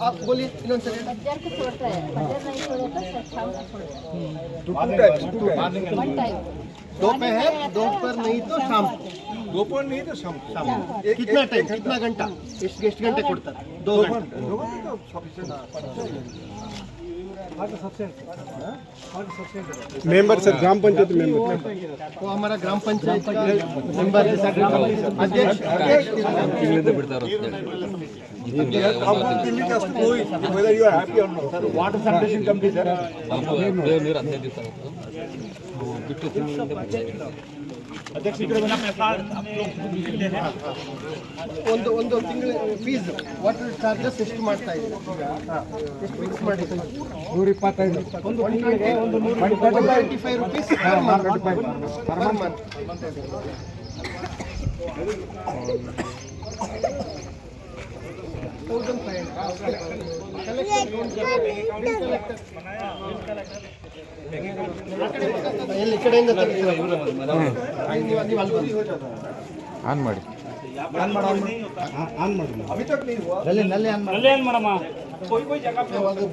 आप बोलिए बजर को छोड़ता है, बजर नहीं छोड़ता तो शाम को छोड़ता है। दोपहर है, दोपहर नहीं तो शाम, दोपहर नहीं तो शाम कितना टाइम, कितना घंटा, ಎಷ್ಟು ಗಂಟೆ ಕೊಡ್ತಾರೆ? 2 घंटे मेंबर सर ग्राम पंचायत मेंबर वो हमारा ग्राम पंचायत का मेंबर है, अध्यक्ष whether you are happy or not. Sir, water sanitation committee, sir. ಒಂದು ತಿಂಗಳ ಫೀಸ್ ವಾಟರ್ ಚಾರ್ಜಸ್ ಎಷ್ಟು ಮಾಡ್ತಾ ಇದ್ದೀವಿ? ಎಷ್ಟು ಫಿಕ್ಸ್ ಮಾಡಿದ್ದೀವಿ? 125 ಒಂದು ತಿಂಗಳಿಗೆ 125 rupees per month. ಎಲ್ಲಿ ಕಡೆಯಿಂದ ಆನ್ ಮಾಡಿ अभी तक नहीं हुआ.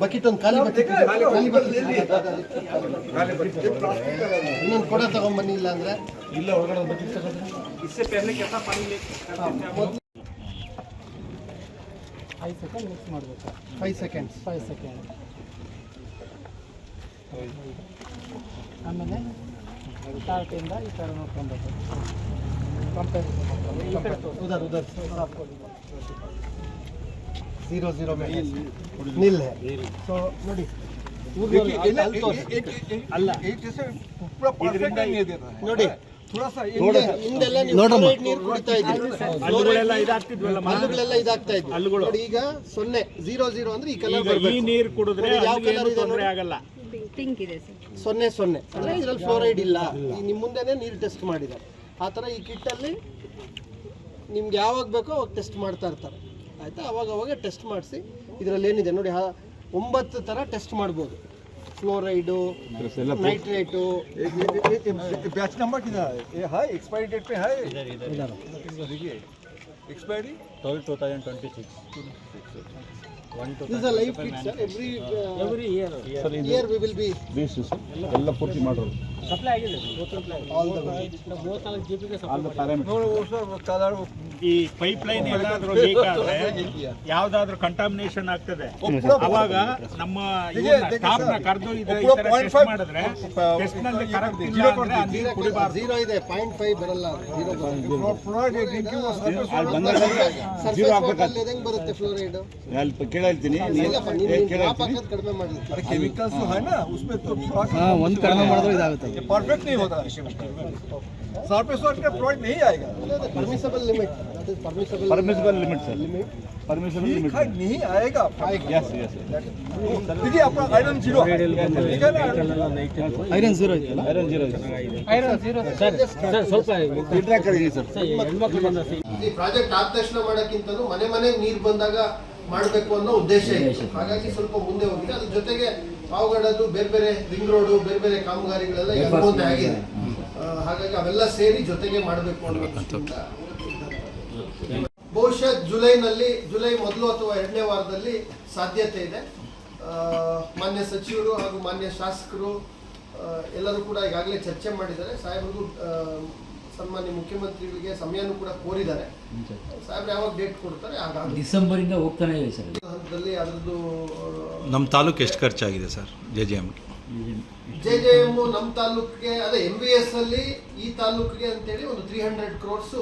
ಬಕೆಟ್ ಒಂದು ಖಾಲಿ ಬಕೆಟ್ ಇನ್ನೊಂದು ಕೊಡ ತಗೊಂಡ್ಬನ್ನಿ, ಇಲ್ಲ ಅಂದ್ರೆ ಇಲ್ಲ ಹೊರಗಡೆ ಬಕೆಟ್ ತಗೊಂಡ್ರೆ इससे पहले कैसा पानी ले 5 seconds ಮಿಕ್ಸ್ ಮಾಡಬೇಕು. 5 seconds ಆಮೇಲೆ ಸ್ಟಾರ್ಟಿಂದ ಈ ಥರ ನೋಡ್ಕೊಬೇಕು. उधर 0 में नील है. तो ನೋಡಿ अल्लाह एक जैसे पूरा परफेक्ट नहीं दे रहा है. ನೋಡಿ थोड़ा सा ಹಿಂದೆಲ್ಲ ನೀವು ಫ್ಲೋರೈಡ್ ನೀರು ಕುಡಿತಾ ಇದ್ದೀವಿ, ಹಲ್ಲುಗಳೆಲ್ಲ ಇದಾಗ್ತಾ ಇದ್ವಿ. ನೋಡಿ ಈಗ 0 ಅಂದ್ರೆ ಈ ಕಲರ್ ಬರಬೇಕು. ಈ ನೀರು ಕುಡಿದ್ರೆ ಯಾವ ಕಲರ್ ಇದೆ ನೋಡಿ, ಆಗಲ್ಲ. ಪಿಂಕ್ ಇದೆ ಸರ್. 0 ಅಂದ್ರೆ ಇದರಲ್ಲಿ ಫ್ಲೋರೈಡ್ ಇಲ್ಲ. ನಿಮ್ಮ ಮುಂದೆನೇ ನೀರು ಟೆಸ್ಟ್ ಮಾಡಿದ್ದಾರೆ. ಆ ಥರ ಈ ಕಿಟ್ಟಲ್ಲಿ ನಿಮ್ಗೆ ಯಾವಾಗ ಬೇಕೋ ಅವಾಗ ಟೆಸ್ಟ್ ಮಾಡ್ತಾ ಇರ್ತಾರೆ, ಆಯಿತಾ? ಅವಾಗ ಟೆಸ್ಟ್ ಮಾಡಿಸಿ ಇದರಲ್ಲಿ ಏನಿದೆ ನೋಡಿ 9 ಥರ ಟೆಸ್ಟ್ ಮಾಡ್ಬೋದು. फ्लोराइडो, नाइट्रेटो, बैच नंबर कितना है? ये है एक्सपायरी डेट पे है. इधर देखिए expiry 12/2026. This is a live kit, sir. Every year we will be this is ಎಲ್ಲ ಪೂರ್ತಿ ಮಾಡೋದು ಸಪ್ಲೈ ಆಗಿದೆ all the way. 34 GB ಗೆ all the parameters. नो वो सब कलर ಈ ಪೈಪ್ ಲೈನ್ ಏನಾದರೂ ಲೀಕ್ ಆದ್ರೆ ಯಾವ್ದಾದ್ರೂ ಕಂಟಾಮಿನೇಷನ್ ಆಗ್ತದೆ, ಅವಾಗ ನಮ್ಮ ಸ್ಟಾಫ್ನ ಕರೆದು ಈ ತರ ಟೆಸ್ಟ್ ಮಾಡಿದ್ರೆ ಟೆಸ್ಟ್ ನಲ್ಲಿ ಕರೆಕ್ಟ್ ಇಲ್ಲ ಅಂದ್ರೆ ಆ ನೀರು ಕುಡಿಬಾರ್ದು. 0 ಇದೆ, 0.5 ಬರಲ್ಲ. 0 फ्लोराइड ड्रिंकिंग वाटर ಅಲ್ಲಿ ಬಂದಾಗ 0 ಆಗಬೇಕಾಗುತ್ತೆ. ಹೆಂಗ್ ಬರುತ್ತೆ ಫ್ಲೋರೈಡ್? ಅಲ್ಲಿ ಕೇಳ್ತೀನಿ ಕಡಿಮೆ ಮಾಡಿ. अरे केमिकल्स तो है ना उसमें, तो ಒಂದು ಕಡಿಮೆ ಮಾಡಿದ್ರೆ ಇದಾಗುತ್ತೆ. परफेक्ट नहीं होता. सरफेस वाटर का प्रोडक्ट नहीं आएगा. Permissible limit, permissible limit sir, permissible limit नहीं आएगा. यस देखिए अपना आयरन 0 ठीक है ना. ಐರನ್ 0 ಇದೆಯಲ್ಲ, ಐರನ್ 0 ಸರ್ ಸ್ವಲ್ಪ ಫೀಡ್ಬ್ಯಾಕ್ ಕರೀರಿ ಸರ್. ಹೆಣ್ಮಕ್ಳು ಬಂದ ಈ ಪ್ರಾಜೆಕ್ಟ್ ಆದ ತಕ್ಷಣ ಮಾಡೋಕ್ಕಿಂತಲೂ ಮನೆ ನೀರು ಬಂದಾಗ ಮಾಡಬೇಕು ಅನ್ನೋ ಉದ್ದೇಶ ಇತ್ತು. ಹಾಗಾಗಿ ಸ್ವಲ್ಪ ಮುಂದೆ ಹೋಗಿದೆ. ಅದ್ರ ಜೊತೆಗೆ ಪಾವಗಡದು ಬೇರೆ ರಿಂಗ್ ರೋಡು ಬೇರೆ ಕಾಮಗಾರಿಗಳೆಲ್ಲ ಮುಂದೆ ಆಗಿದೆ. ಹಾಗಾಗಿ ಅವೆಲ್ಲ ಸೇರಿ ಜೊತೆಗೆ ಮಾಡಬೇಕು ಅನ್ನೋ ದೃಷ್ಟಿಯಿಂದ ಬಹುಶಃ ಜುಲೈ ಮೊದಲು ಅಥವಾ 2ನೇ ವಾರದಲ್ಲಿ ಸಾಧ್ಯತೆ ಇದೆ. ಮಾನ್ಯ ಸಚಿವರು ಹಾಗೂ ಮಾನ್ಯ ಶಾಸಕರು ಎಲ್ಲರೂ ಕೂಡ ಈಗಾಗಲೇ ಚರ್ಚೆ ಮಾಡಿದ್ದಾರೆ. ಸಾಹೇಬರಿಗೂ ಸನ್ಮಾನ್ಯ ಮುಖ್ಯಮಂತ್ರಿಗಳಿಗೆ ಸಮಯನೂ ಕೂಡ ಕೋರಿದ್ದಾರೆ. ಸಾಹೇಬ್ರು ಯಾವಾಗ ಡೇಟ್ ಕೊಡ್ತಾರೆ ಆಗ ಡಿಸೆಂಬರ್ ಇಂದ ಹೋಗ್ತಾನೆ ಇದೆ ಸರ್. ಹಂತದಲ್ಲಿ ಅದರದ್ದು ನಮ್ಮ ತಾಲೂಕು ಎಷ್ಟು ಖರ್ಚಾಗಿದೆ ಸರ್? JJM ನಮ್ಮ ತಾಲೂಕಿಗೆ ಅದೇ MVS ಅಲ್ಲಿ ಈ ತಾಲೂಕಿಗೆ ಅಂತೇಳಿ ಒಂದು 300 crores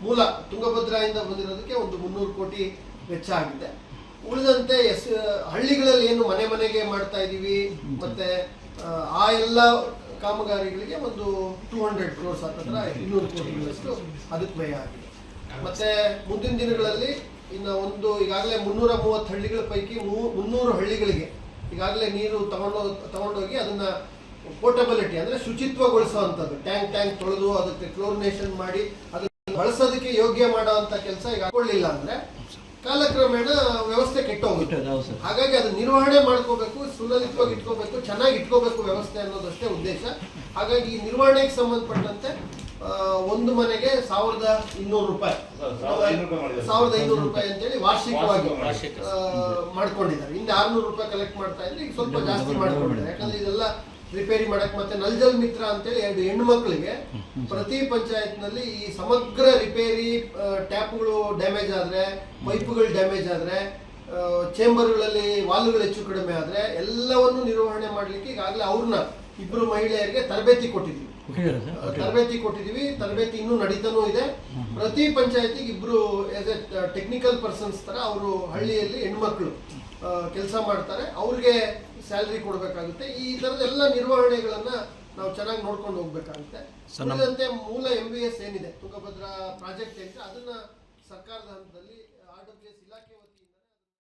ಮೂಲ ತುಂಗಭದ್ರಾಯಿಂದ ಬಂದಿರೋದಕ್ಕೆ ಒಂದು 300 ಕೋಟಿ ವೆಚ್ಚ ಆಗಿದೆ. ಉಳಿದಂತೆ ಹಳ್ಳಿಗಳಲ್ಲಿ ಏನು ಮನೆಗೆ ಮಾಡ್ತಾ ಇದೀವಿ ಮತ್ತೆ ಆ ಎಲ್ಲ ಕಾಮಗಾರಿಗಳಿಗೆ ಒಂದು 200 crores ಹತ್ತಿರ 200 ಕೋಟಿಗಳಷ್ಟು ಅದಕ್ಕೆ ವ್ಯಯ ಆಗಿದೆ. ಮತ್ತೆ ಮುಂದಿನ ದಿನಗಳಲ್ಲಿ ಇನ್ನು ಈಗಾಗಲೇ 330 ಹಳ್ಳಿಗಳ ಪೈಕಿ 300 ಹಳ್ಳಿಗಳಿಗೆ ಈಗಾಗಲೇ ನೀರು ತಗೊಂಡೋಗಿ ಅದನ್ನ ಪೋರ್ಟಬಿಲಿಟಿ ಅಂದ್ರೆ ಶುಚಿತ್ವಗೊಳಿಸುವಂಥದ್ದು, ಟ್ಯಾಂಕ್ ತೊಳೆದು ಅದಕ್ಕೆ ಕ್ಲೋರಿನೇಷನ್ ಮಾಡಿ ಅದನ್ನ ಬಳಸೋದಕ್ಕೆ ಯೋಗ್ಯ ಮಾಡುವಂತ ಕೆಲಸ ಈಗ ಹಾಕೊಳ್ಳಿಲ್ಲ ಅಂದ್ರೆ ಕಾಲಕ್ರಮೇಣ ವ್ಯವಸ್ಥೆ ಕೆಟ್ಟೋಗುತ್ತೆ. ಹಾಗಾಗಿ ಅದನ್ನ ನಿರ್ವಹಣೆ ಮಾಡ್ಕೋಬೇಕು, ಸುಲಲಿತವಾಗಿ ಇಟ್ಕೋಬೇಕು, ಚೆನ್ನಾಗಿ ಇಟ್ಕೋಬೇಕು ವ್ಯವಸ್ಥೆ ಅನ್ನೋದಷ್ಟೇ ಉದ್ದೇಶ. ಹಾಗಾಗಿ ಈ ನಿರ್ವಹಣೆಗೆ ಸಂಬಂಧಪಟ್ಟಂತೆ ಒಂದು ಮನೆಗೆ 1200 ರೂಪಾಯಿ 1500 ರೂಪಾಯಿ ಅಂತೇಳಿ ವಾರ್ಷಿಕವಾಗಿ ಮಾಡ್ಕೊಂಡಿದ್ದಾರೆ. ಹಿಂದೆ 600 ರೂಪಾಯಿ ಕಲೆಕ್ಟ್ ಮಾಡ್ತಾ ಇದ್ರೆ ಈಗ ಸ್ವಲ್ಪ ಜಾಸ್ತಿ ಮಾಡ್ಕೊಂಡಿದ್ದಾರೆ. ಯಾಕಂದ್ರೆ ಇದೆಲ್ಲ ರಿಪೇರಿ ಮಾಡಕ್ ಮತ್ತೆ ನಲ್ಜಲ್ ಮಿತ್ರ ಅಂತೇಳಿ 2 ಹೆಣ್ಣು ಮಕ್ಕಳಿಗೆ ಪ್ರತಿ ಪಂಚಾಯತ್ ನಲ್ಲಿ ಈ ಸಮಗ್ರ ರಿಪೇರಿ, ಟ್ಯಾಪ್ಗಳು ಡ್ಯಾಮೇಜ್ ಆದ್ರೆ, ಪೈಪ್ಗಳು ಡ್ಯಾಮೇಜ್ ಆದ್ರೆ, ಚೇಂಬರ್ಗಳಲ್ಲಿ ವಾಲ್ಗಳು ಹೆಚ್ಚು ಕಡಿಮೆ ಆದ್ರೆ ಎಲ್ಲವನ್ನು ನಿರ್ವಹಣೆ ಮಾಡ್ಲಿಕ್ಕೆ ಈಗಾಗಲೇ ಅವ್ರನ್ನ 2 ಮಹಿಳೆಯರಿಗೆ ತರಬೇತಿ ಕೊಟ್ಟಿದ್ವಿ. ತರಬೇತಿ ಇನ್ನೂ ನಡೀತಾನೂ ಇದೆ. ಪ್ರತಿ ಪಂಚಾಯತಿಗೆ 2 ಆಸ್ ಎ ಟೆಕ್ನಿಕಲ್ ಪರ್ಸನ್ಸ್ ತರ ಅವರು ಹಳ್ಳಿಯಲ್ಲಿ ಹೆಣ್ಮಕ್ಳು ಕೆಲಸ ಮಾಡ್ತಾರೆ. ಅವ್ರಿಗೆ ಸ್ಯಾಲರಿ ಕೊಡಬೇಕಾಗುತ್ತೆ. ಈ ತರದ ಎಲ್ಲ ನಿರ್ವಹಣೆಗಳನ್ನ ನಾವು ಚೆನ್ನಾಗಿ ನೋಡ್ಕೊಂಡು ಹೋಗ್ಬೇಕಾಗುತ್ತೆ. ಉಳಿದಂತೆ ಮೂಲ MVS ಏನಿದೆ, ತುಂಗಭದ್ರಾ ಪ್ರಾಜೆಕ್ಟ್ ಏನಿದೆ, ಅದನ್ನ ಸರ್ಕಾರದ ಹಂತದಲ್ಲಿ RWS ಇಲಾಖೆ